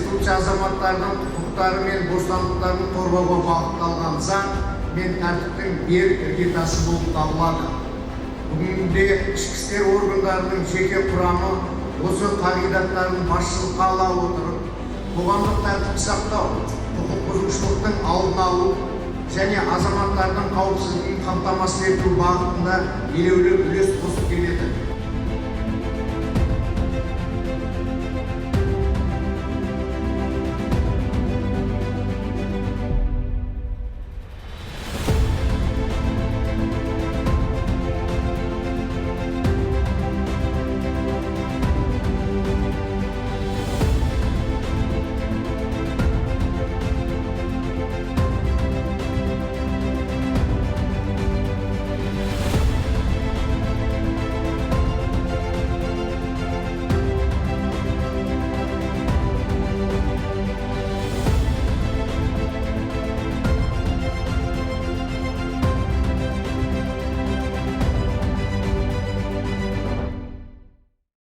Конституция азаматтардың құқықтары мен бостандықтарын қорғауға бағытталған заң мен тәртіптің берік іргетасы болып табылады. Бүгінде ішкі істер органдарының жеке құрамы осы қағидаттарын басшылыққа ала отырып, қоғамдық тәртіпті сақтау, құқық бұзушылықтың алдын алу және азаматтардың қауіпсіздігін қамтамасыз ету бағытында елеулі үлес қосып келеді.